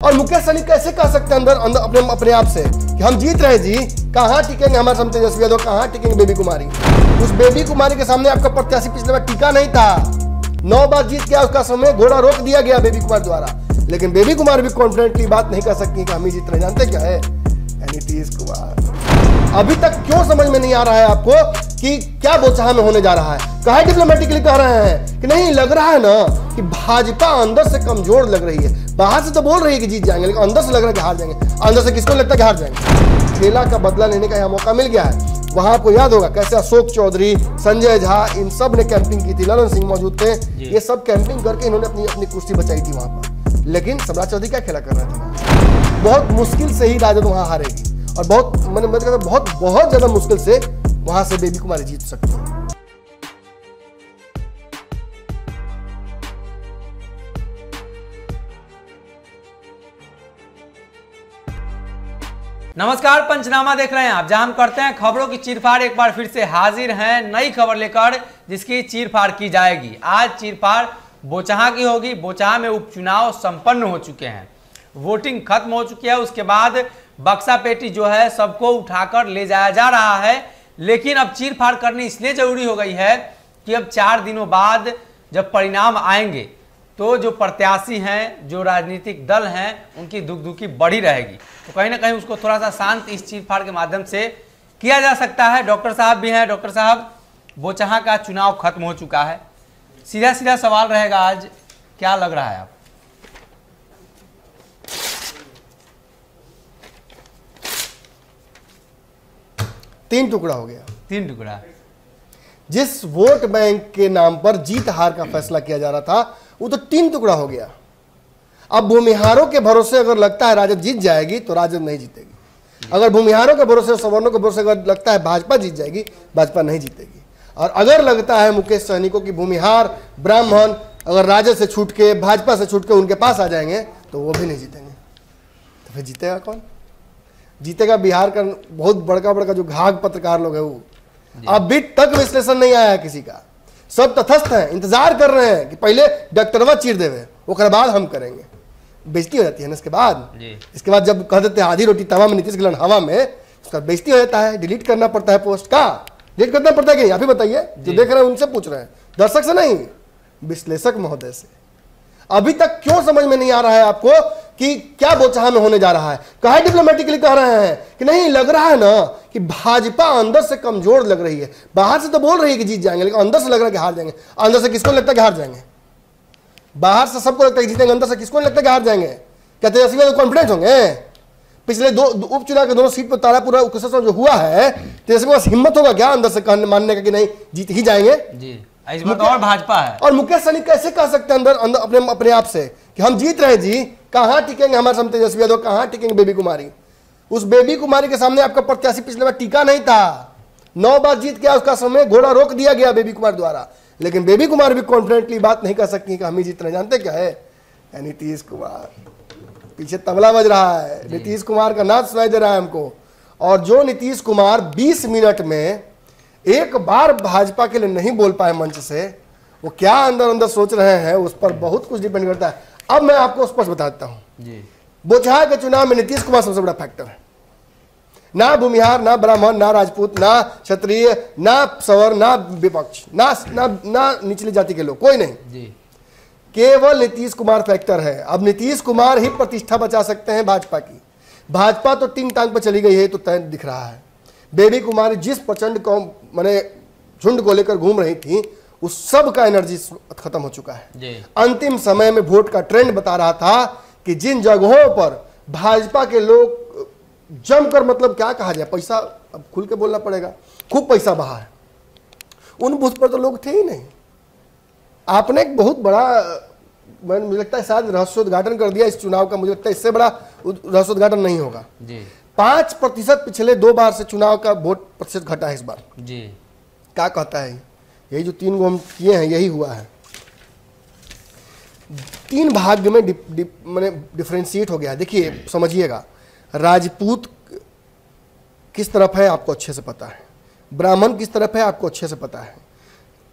और मुकेश सहनी कैसे कह सकते हैं अंदर अंदर अपने आप से कि हम जीत रहे जी, कहाँ टिकेंगे हमारे सामने तेजस्वी यादव, कहाँ टिकेंगे बेबी कुमारी। उस बेबी कुमारी के सामने आपका प्रत्याशी पिछले बार टिका नहीं था, 9 बार जीत गया, उसका समय घोड़ा रोक दिया गया बेबी कुमार द्वारा। लेकिन बेबी कुमार भी कॉन्फिडेंटली बात नहीं कर सकती कि हम ही जीत रहे। जानते क्या है? नीतीश कुमार। अभी तक क्यों समझ में नहीं आ रहा है आपको कि क्या बोचहा में होने जा रहा है? कहा डिप्लोमेटिकली कह रहे हैं कि नहीं, लग रहा है ना कि भाजपा अंदर से कमजोर लग रही है। बाहर से तो बोल रही है कि जीत जाएंगे, लेकिन अंदर से लग रहा है कि हार जाएंगे। अंदर से किसको लगता है कि हार जाएंगे? खेला का बदला लेने का यह मौका मिल गया है। वहां आपको याद होगा कैसे अशोक चौधरी, संजय झा, इन सब ने कैंपिंग की थी, ललन सिंह मौजूद थे, ये सब कैंपिंग करके इन्होंने अपनी अपनी कुर्सी बचाई थी वहां पर। लेकिन सम्राट चौधरी क्या खेला कर रहे थे? बहुत मुश्किल से ही राजद वहां हारेगी और बहुत ज्यादा मुश्किल से वहां से बेबी कुमारी जीत सकती है। नमस्कार, पंचनामा देख रहे हैं आप, जहां हम करते हैं खबरों की चीरफाड़। एक बार फिर से हाजिर हैं नई खबर लेकर, जिसकी चीरफाड़ की जाएगी। आज चीरफाड़ बोचहा की होगी। बोचहा में उपचुनाव संपन्न हो चुके हैं, वोटिंग खत्म हो चुकी है। उसके बाद बक्सा पेटी जो है सबको उठाकर ले जाया जा रहा है। लेकिन अब चीरफाड़ करनी इसलिए जरूरी हो गई है कि अब 4 दिनों बाद जब परिणाम आएंगे तो जो प्रत्याशी हैं, जो राजनीतिक दल हैं, उनकी दुखी बढ़ी रहेगी। तो कहीं ना कहीं उसको थोड़ा सा शांत इस चीरफाड़ के माध्यम से किया जा सकता है। डॉक्टर साहब भी हैं। डॉक्टर साहब, बोचहा का चुनाव खत्म हो चुका है। सीधा सीधा सवाल रहेगा आज, क्या लग रहा है आप? तीन टुकड़ा हो गया। 3 टुकड़ा। जिस वोट बैंक के नाम पर जीत हार का फैसला किया जा रहा था वो तो 3 टुकड़ा हो गया। अब भूमिहारों के भरोसे अगर लगता है राजद जीत जाएगी तो राजद नहीं जीतेगी। अगर भूमिहारों के भरोसे, सवर्णों के भरोसे अगर लगता है भाजपा जीत जाएगी, भाजपा नहीं जीतेगी। और अगर लगता है मुकेश सहनी को कि भूमिहार ब्राह्मण अगर राजद से छूट के, भाजपा से छूट के उनके पास आ जाएंगे तो वो भी नहीं जीतेंगे। तो फिर जीतेगा कौन? जीतेगा बिहार का बहुत बड़का जो घाघ पत्रकार लोग है वो। अभी तक विश्लेषण नहीं आया है किसी का, सब तटस्थ हैं, इंतजार कर रहे हैं कि पहले डॉक्टरवा चीर देवे, उसके बाद हम करेंगे। बेइज्जती हो जाती है ना इसके बाद जब कह देते हैं आधी रोटी तवा में, नीतीश गिलन हवा में, उसका बेइज्जती हो जाता है, डिलीट करना पड़ता है पोस्ट का। डिलीट करना पड़ता है कि आप ही बताइए, जो देख रहे हैं उनसे पूछ रहे हैं, दर्शक से नहीं, विश्लेषक महोदय से। अभी तक क्यों समझ में नहीं आ रहा है आपको कि क्या बोचहा में होने जा रहा है? कहा डिप्लोमेटिकली कह रहे हैं कि नहीं, लग रहा है ना कि भाजपा अंदर से कमजोर लग रही है। बाहर से तो बोल रही है कि जीत जाएंगे, लेकिन अंदर से लग रहा है कि हार जाएंगे। अंदर से किसको लगता है कि हार जाएंगे? बाहर से सबको लगता है कि जीतेंगे, अंदर से किसको लगता है कि हार जाएंगे? क्या तेजस्वी यादव कॉन्फिडेंट होंगे? पिछले 2 उपचुनाव के दोनों सीट पर तारापुरा जो हुआ है, तेजस्वी के पास हिम्मत होगा क्या अंदर से मानने का कि नहीं जीत ही जाएंगे जी? इस बार और भाजपा है। और मुकेश सहनी कैसे कह सकते हैं अंदर अपने आप से कि हम जीत रहे जी, कहाँ टिकेंगे हमारे सामने तेजस्वी यादव, कहाँ टिकेंगे बेबी कुमारी। उस बेबी कुमारी के सामने आपका प्रत्याशी पिछले बार टिका नहीं था, 9 बार जीत गया, उसका समय घोड़ा रोक दिया गया बेबी कुमार द्वारा। लेकिन बेबी कुमार भी कॉन्फिडेंटली बात नहीं कर सकती कि हम ही जीत रहे। जानते क्या है? नीतीश कुमार। पीछे तबला बज रहा है, नीतीश कुमार का नाच सुनाई दे रहा है हमको। और जो नीतीश कुमार 20 मिनट में एक बार भाजपा के लिए नहीं बोल पाए मंच से, वो क्या अंदर अंदर सोच रहे हैं, उस पर बहुत कुछ डिपेंड करता है। अब मैं आपको स्पष्ट बताता हूं, बोचहा के चुनाव में नीतीश कुमार सबसे बड़ा फैक्टर है। ना भूमिहार, ना ब्राह्मण, ना राजपूत, ना क्षत्रिय, ना सवर, ना विपक्ष, ना निचली जाति के लोग, कोई नहीं, केवल नीतीश कुमार फैक्टर है। अब नीतीश कुमार ही प्रतिष्ठा बचा सकते हैं भाजपा की। भाजपा तो 3 टांग पर चली गई है, तो तय दिख रहा है। बेबी कुमारी जिस प्रचंड झुंड को लेकर घूम रही थी, उस सब का एनर्जी खत्म हो चुका है। अंतिम समय में वोट का ट्रेंड बता रहा था कि जिन जगहों पर भाजपा के लोग जमकर, मतलब क्या कहा जाए, पैसा, अब खुल के बोलना पड़ेगा, खूब पैसा बहा है, उन बूथ पर तो लोग थे ही नहीं। आपने एक बहुत बड़ा, मुझे लगता है शायद रहस्योद्घाटन कर दिया इस चुनाव का। मुझे लगता है इससे बड़ा रहस्योद्घाटन नहीं होगा। 5% पिछले 2 बार से चुनाव का वोट प्रतिशत घटा है इस बार जी। क्या कहता है? यही जो 3 गो हम किए हैं, यही हुआ है। 3 भाग में डिफरेंशिएट हो गया है। देखिए, समझिएगा, राजपूत किस तरफ है आपको अच्छे से पता है, ब्राह्मण किस तरफ है आपको अच्छे से पता है।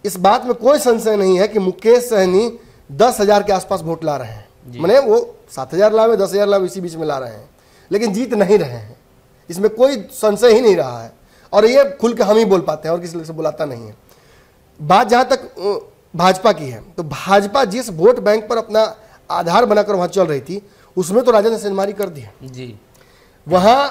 इस बात में कोई संशय नहीं है कि मुकेश सहनी 10,000 के आसपास वोट ला रहे हैं। मैंने वो 7,000 लावे 10,000 लावे इसी बीच में ला रहे हैं, लेकिन जीत नहीं रहे हैं, इसमें कोई संशय ही नहीं रहा है। और ये खुल के हम ही बोल पाते हैं और किसी से बुलाता नहीं है। बात जहां तक भाजपा की है, तो भाजपा जिस वोट बैंक पर अपना आधार बनाकर वहां चल रही थी, उसमें तो राजद ने सेंधमारी कर दी है जी। वहां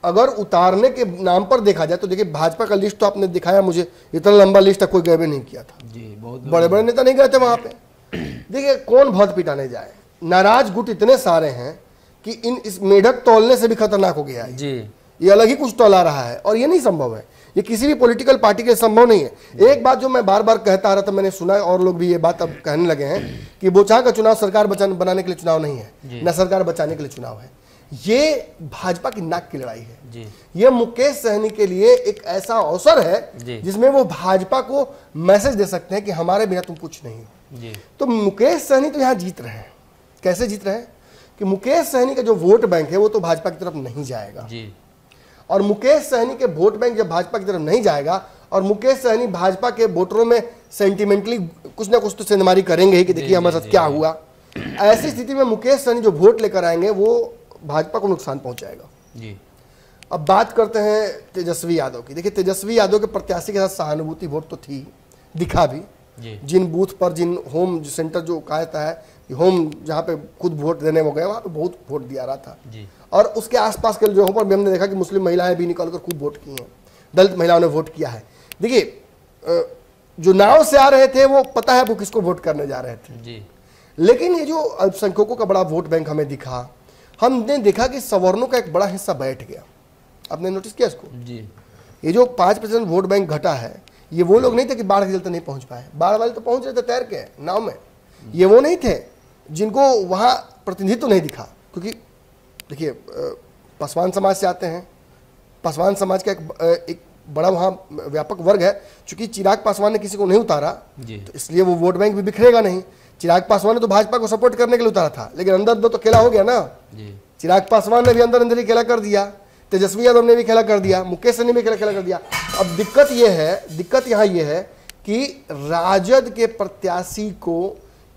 अगर उतारने के नाम पर देखा जाए तो देखिए, भाजपा का लिस्ट तो आपने दिखाया मुझे, इतना लंबा लिस्ट कोई गए भी नहीं किया था जी, बहुत बड़े बड़े नेता नहीं गए थे वहां पे। देखिए कौन बहुत पिटाने जाए, नाराज गुट इतने सारे हैं कि इस मेढक तौलने से भी खतरनाक हो गया है जी। ये अलग ही कुछ तौला रहा है और ये नहीं संभव है, ये किसी भी पॉलिटिकल पार्टी के संभव नहीं है। एक बात जो मैं बार बार कहता आ रहा था, मैंने सुना और लोग भी ये बात अब कहने लगे हैं कि बोचहा का चुनाव सरकार बनाने के लिए चुनाव नहीं है, न सरकार बचाने के लिए चुनाव है। ये भाजपा की नाक की लड़ाई है जी। ये मुकेश सहनी के लिए एक ऐसा अवसर है जिसमें वो भाजपा को मैसेज दे सकते हैं कि हमारे बिना तुम कुछ नहीं हो जी। तो मुकेश सहनी तो यहाँ जीत रहे हैं। कैसे जीत रहे हैं कि मुकेश सहनी का जो वोट बैंक है वो तो भाजपा की तरफ नहीं जाएगा जी। और मुकेश सहनी के वोट बैंक जब भाजपा की तरफ नहीं जाएगा और मुकेश सहनी भाजपा के वोटरों में सेंटिमेंटली कुछ ना कुछ तो सेंधमारी करेंगे ही कि देखिए हमारे साथ क्या हुआ, ऐसी स्थिति में मुकेश सहनी जो वोट लेकर आएंगे वो भाजपा को नुकसान पहुंचाएगा जी। अब बात करते हैं तेजस्वी यादव की। देखिए तेजस्वी यादव के प्रत्याशी के साथ सहानुभूति वोट तो थी, दिखा भी जी। जिन बूथ पर जिन होम सेंटर जो कहता है कि होम जहाँ पे खुद वोट देने वो गए वहाँ पे बहुत वोट दिया रहा था जी। और उसके आसपास के जगहों पर भी हमने देखा कि मुस्लिम महिलाएं भी निकलकर खूब वोट की हैं, दलित महिलाओं ने वोट किया है। देखिए जो नाव से आ रहे थे वो पता है वो किसको वोट करने जा रहे थे जी। लेकिन ये जो अल्पसंख्यकों का बड़ा वोट बैंक हमें दिखा, हमने देखा कि सवर्णों का एक बड़ा हिस्सा बैठ गया। आपने नोटिस किया इसको जी। ये जो 5% वोट बैंक घटा है, ये वो लोग नहीं थे कि बाढ़ के चलते नहीं पहुंच पाए, बाढ़ वाले तो पहुंच रहे थे तैर के नाव में, ये वो नहीं थे जिनको वहां प्रतिनिधित्व नहीं दिखा। क्योंकि देखिए पासवान समाज से आते हैं, पासवान समाज का एक बड़ा वहाँ व्यापक वर्ग है। चूंकि चिराग पासवान ने किसी को नहीं उतारा तो इसलिए वो वोट बैंक भी बिखरेगा नहीं। चिराग पासवान ने तो भाजपा को सपोर्ट करने के लिए उतारा था, लेकिन अंदर दो तो खेला हो गया ना जी। चिराग पासवान ने भी अंदर अंदर ही खेला कर दिया, तेजस्वी यादव ने भी खेला कर दिया, मुकेश सहनी भी खेला कर दिया। अब दिक्कत यहाँ ये है कि राजद के प्रत्याशी को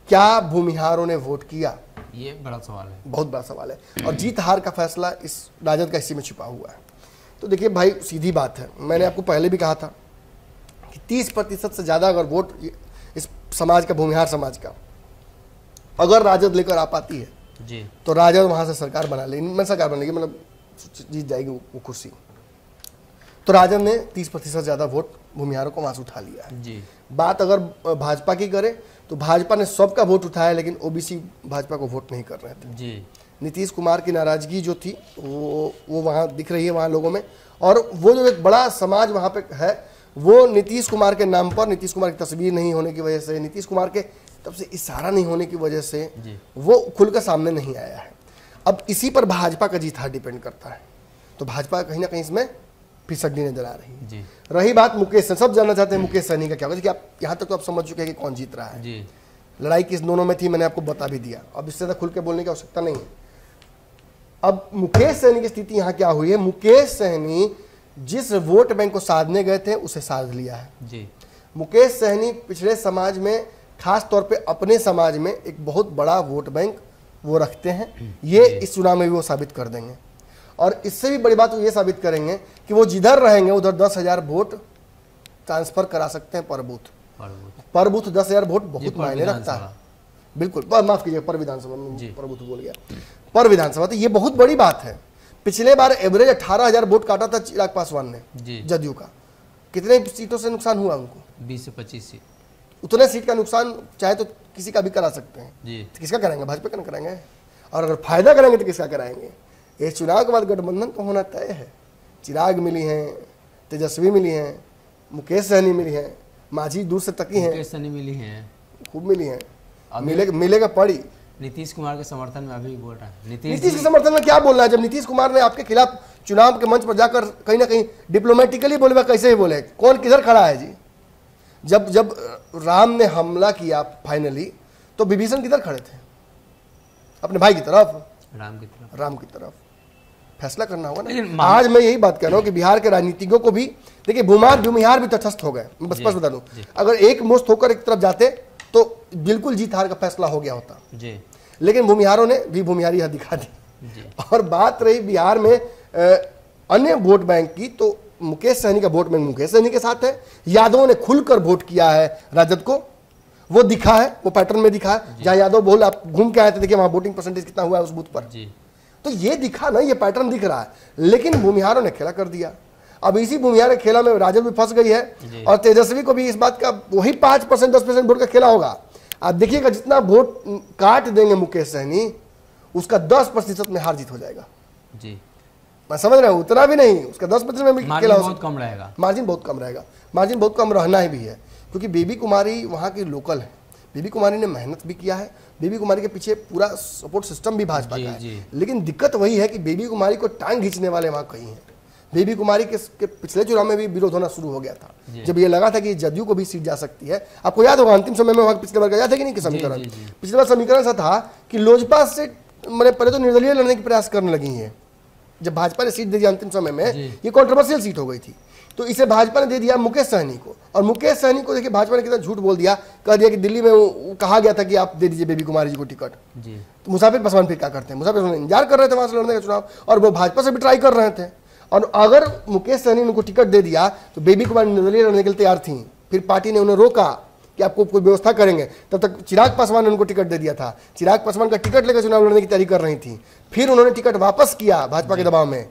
क्या भूमिहारों ने वोट किया, ये बड़ा सवाल है, बहुत बड़ा सवाल है। और जीत हार का फैसला इस राजद का इसी में छुपा हुआ है। तो देखिए भाई सीधी बात है, मैंने आपको पहले भी कहा था कि 30% से ज़्यादा अगर वोट इस समाज का, भूमिहार समाज का, अगर राजद लेकर आ पाती है जी, तो राजद वहाँ से सरकार बना लेगी, मैं सरकार बना लेगी, मतलब जीत जाएगी वो कुर्सी। तो राजद ने 30% ज़्यादा वोट भूमिहारों को वहाँ से उठा लिया है जी। बात अगर भाजपा की करे तो भाजपा ने सबका वोट उठाया, लेकिन ओबीसी भाजपा को वोट नहीं कर रहे थे जी। नीतीश कुमार की नाराजगी जो थी वो वहाँ दिख रही है वहाँ लोगों में। और वो जो एक बड़ा समाज वहाँ पे है वो नीतीश कुमार के नाम पर, नीतीश कुमार की तस्वीर नहीं होने की वजह से, नीतीश कुमार के तब से इशारा नहीं होने की वजह से वो खुलकर सामने नहीं आया है। अब इसी पर भाजपा का जीत हार डिपेंड करता है। तो भाजपा कहीं ना कहीं इसमें फिसड्डी नजर आ रही है जी। रही बात मुकेश, सब जानना चाहते हैं मुकेश सहनी का क्या होगा। देखिए आप यहाँ तक तो आप समझ चुके हैं कि कौन जीत रहा है जी। लड़ाई किस दोनों में थी, मैंने आपको बता भी दिया, अब इससे ज्यादा खुल के बोलने की आवश्यकता नहीं है। अब मुकेश सहनी की स्थिति यहाँ क्या हुई है, मुकेश सहनी जिस वोट बैंक को साधने गए थे उसे साध लिया है जी। मुकेश सहनी पिछड़े समाज में, खास तौर पे अपने समाज में एक बहुत बड़ा वोट बैंक वो रखते हैं। ये इस चुनाव में भी वो साबित कर देंगे और इससे भी बड़ी बात वो ये साबित करेंगे कि वो जिधर रहेंगे उधर 10,000 वोट ट्रांसफर करा सकते हैं पर बूथ 10,000 वोट बहुत मायने रखता है। बिल्कुल, माफ कीजिए, पर विधानसभा में पर बूथ बोल गया, पर विधानसभा। तो ये बहुत बड़ी बात है। पिछले बार एवरेज 18,000 वोट काटा था चिराग पासवान ने जदयू का। कितने सीटों से नुकसान हुआ उनको? 20 से 25 सीट। उतने सीट का नुकसान चाहे तो किसी का भी करा सकते हैं जी। तो किसका कराएंगे? भाजपा का कराएंगे। और अगर फायदा करेंगे तो किसका कराएंगे? ये चुनाव के बाद गठबंधन तो होना तय है। चिराग मिली हैं, तेजस्वी मिली हैं, मुकेश सहनी मिली हैं, माझी दूर से तकी हैं, मुकेश सहनी मिली हैं, खूब मिली हैं, मिलेगा पड़ी। नीतीश कुमार के समर्थन में अभी बोल रहा है। नीतीश के समर्थन में क्या बोलना है? जब नीतीश कुमार ने आपके खिलाफ चुनाव के मंच पर जाकर कहीं ना कहीं डिप्लोमेटिकली बोले, कैसे ही बोले, कौन किधर खड़ा है जी? जब राम ने हमला किया फाइनली तो विभीषण किधर खड़े थे? अपने भाई की तरफ, राम की तरफ। फैसला करना होगा ना। आज मैं यही बात कर रहा हूँ कि बिहार के राजनीतिज्ञों को भी देखिए, भूमिहार भी तटस्थ हो गए। मैं बस बता दूं, अगर एक मुश्त होकर एक तरफ जाते तो बिल्कुल जीत हार का फैसला हो गया होता। जी। लेकिन भूमिहारों ने भी भूमिहारी यहाँ दिखा दी। और बात रही बिहार में अन्य वोट बैंक की, तो मुकेश सहनी का वोट बैंक मुकेश सहनी के साथ है। यादवों ने खुलकर वोट किया है राजद को, वो दिखा है, वो पैटर्न में दिखा है। जहां यादव बोल आप घूम के आए थे, देखिए वहां वोटिंग परसेंटेज कितना हुआ है उस बूथ पर, तो ये दिखा ना, ये पैटर्न दिख रहा है। लेकिन भूमिहारों ने खेला कर दिया। अब इसी भूमिहार के खेला में राजद भी फंस गई है और तेजस्वी को भी इस बात का वही 5% 10% वोट का खेला होगा। आप देखिएगा जितना वोट काट देंगे मुकेश सहनी, उसका 10% में हार जीत हो जाएगा जी। मैं समझ रहा हूँ, उतना भी नहीं, उसका 10% में खेला बहुत कम रहेगा, मार्जिन बहुत कम रहेगा, मार्जिन बहुत कम रहना ही भी है, क्योंकि बेबी कुमारी वहाँ की लोकल है। बेबी कुमारी ने मेहनत भी किया है, बेबी कुमारी के पीछे पूरा सपोर्ट सिस्टम भी भाजपा का है। लेकिन दिक्कत वही है कि बेबी कुमारी को टांग खींचने वाले वहाँ कहीं हैं। बेबी कुमारी के पिछले चुनाव में भी विरोध होना शुरू हो गया था, जब ये लगा था कि जदयू को भी सीट जा सकती है। आपको याद होगा अंतिम समय में वहाँ पिछले बार गया था कि नहीं कि समीकरण, पिछले बार समीकरण ऐसा था कि लोजपा से मैंने पहले तो निर्दलीय लड़ने की प्रयास करने लगी है। जब भाजपा ने सीट दे दिया अंतिम समय में, ये कंट्रोवर्शियल सीट हो गई थी, तो इसे भाजपा ने दे दिया मुकेश सहनी को। और मुकेश सहनी को देखिए भाजपा ने कितना झूठ बोल दिया, कह दिया कि दिल्ली में कहा गया था कि आप दे दीजिए बेबी कुमारी जी को टिकट। तो मुसाफिर पासवान फिर क्या करते हैं, मुसाफिर पासवान इंतजार कर रहे थे वहां से लड़ने का चुनाव, और वो भाजपा से भी ट्राई कर रहे थे। और अगर मुकेश सहनी ने उनको टिकट दे दिया तो बेबी कुमारी निर्दलीय लड़ने के लिए तैयार थी। फिर पार्टी ने उन्हें रोका कि आपको कोई व्यवस्था करेंगे, तब तक चिराग पासवान ने उनको टिकट दे दिया था। चिराग पासवान का टिकट लेकर चुनाव लड़ने की तैयारी कर रही थी, फिर उन्होंने टिकट वापस किया भाजपा के दबाव में।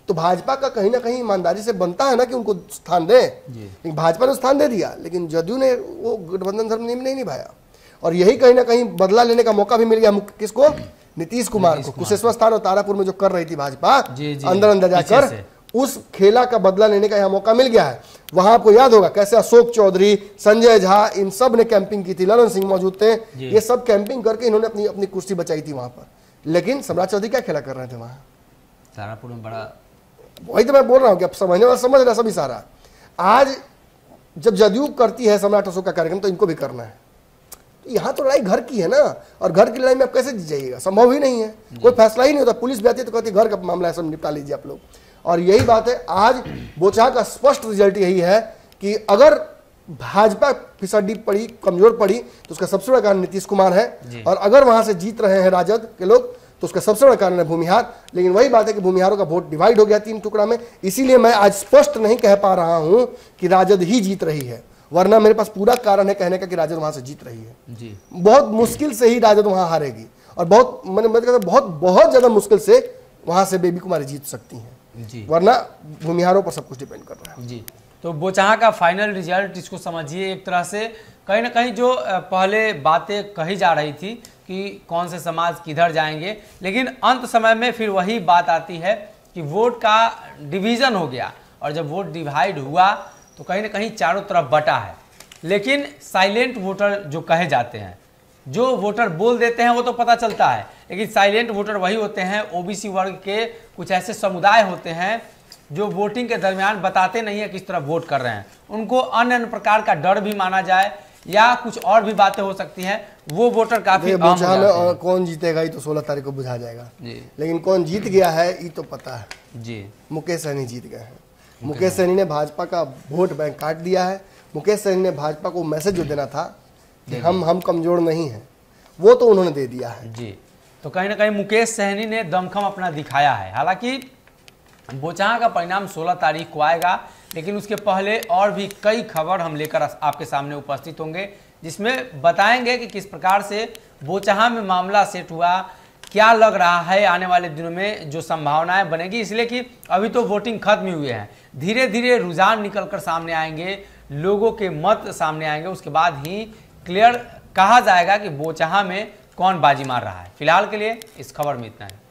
तो भाजपा का कहीं ना कहीं ईमानदारी से बनता है ना कि उनको स्थान दे, लेकिन भाजपा ने स्थान दे दिया, लेकिन जदयू ने वो गठबंधन धर्म नहीं निभाया। और यही कहीं ना कहीं बदला लेने का मौका भी मिल गया किसको, नीतीश कुमार को। कुशेश्वर स्थान और तारापुर में जो कर रही थी भाजपा अंदर अंदर जाकर, उस खेला का बदला लेने का यहाँ मौका मिल गया है। वहां आपको याद होगा कैसे अशोक चौधरी, संजय झा, इन सब ने कैंपिंग की थी, ललन सिंह मौजूद थे, ये सब कैंपिंग करके इन्होंने अपनी अपनी कुर्सी बचाई थी वहां पर। लेकिन सम्राट चौधरी क्या खेला कर रहे थे वहां तारापुर में, बड़ा वही तो मैं बोल रहा हूँ कि अब समझने वाला समझ रहा सभी सारा। आज जब जदयू करती है सम्राट अशोक का कार्यक्रम, तो इनको भी करना है। तो यहाँ तो लड़ाई घर की है ना, और घर की लड़ाई में आप कैसे जीत जाइएगा, संभव ही नहीं है, कोई फैसला ही नहीं होता। पुलिस भी आती है तो कहती है घर का मामला है, सब निपटा लीजिए आप लोग। और यही बात है, आज बोचहा का स्पष्ट रिजल्ट यही है कि अगर भाजपा फिसड्डी पड़ी, कमजोर पड़ी, तो उसका सबसे बड़ा कारण नीतीश कुमार है। और अगर वहां से जीत रहे हैं राजद के लोग, तो उसका सबसे बड़ा कारण है भूमिहार। लेकिन वही बात है कि भूमिहारों का वोट डिवाइड हो गया 3 टुकड़ा में, इसीलिए मैं आज स्पष्ट नहीं कह पा रहा हूं कि राजद ही जीत रही है, वरना मेरे पास पूरा कारण है कहने का कि राजद वहां से जीत रही है जी। बहुत मुश्किल से ही राजद वहां हारेगी, और बहुत बहुत ज्यादा मुश्किल से वहां से बेबी कुमारी जीत सकती है जी, वरना भूमिहारों पर सब कुछ डिपेंड कर रहा है जी। तो बोचहा का फाइनल रिजल्ट इसको समझिए एक तरह से, कहीं ना कहीं जो पहले बातें कही जा रही थी कि कौन से समाज किधर जाएंगे, लेकिन अंत समय में फिर वही बात आती है कि वोट का डिवीज़न हो गया, और जब वोट डिवाइड हुआ तो कहीं ना कहीं चारों तरफ बटा है। लेकिन साइलेंट वोटर जो कहे जाते हैं, जो वोटर बोल देते हैं वो तो पता चलता है, लेकिन साइलेंट वोटर वही होते हैं, ओबीसी वर्ग के कुछ ऐसे समुदाय होते हैं जो वोटिंग के दरमियान बताते नहीं है किस तरह वोट कर रहे हैं। उनको अन्य अन्य प्रकार का डर भी माना जाए या कुछ और भी बातें हो सकती हैं, वो वोटर काफी कौन जीतेगा ये तो 16 तारीख को बुझा जाएगा जी। लेकिन कौन जीत गया है ये तो पता है जी, मुकेश सहनी जीत गए हैं। मुकेश सहनी ने भाजपा का वोट बैंक काट दिया है। मुकेश सहनी ने भाजपा को मैसेज जो देना था कि हम कमजोर नहीं हैं, वो तो उन्होंने दे दिया है जी। तो कहीं ना कहीं मुकेश सहनी ने दमखम अपना दिखाया है। हालांकि बोचहा का परिणाम 16 तारीख को आएगा, लेकिन उसके पहले और भी कई खबर हम लेकर आपके सामने उपस्थित होंगे, जिसमें बताएंगे कि किस प्रकार से बोचहा में मामला सेट हुआ, क्या लग रहा है आने वाले दिनों में जो संभावनाएं बनेगी। इसलिए कि अभी तो वोटिंग खत्म ही हुए हैं, धीरे धीरे रुझान निकलकर सामने आएंगे, लोगों के मत सामने आएंगे, उसके बाद ही क्लियर कहा जाएगा कि बोचहा में कौन बाजी मार रहा है। फिलहाल के लिए इस खबर में इतना है।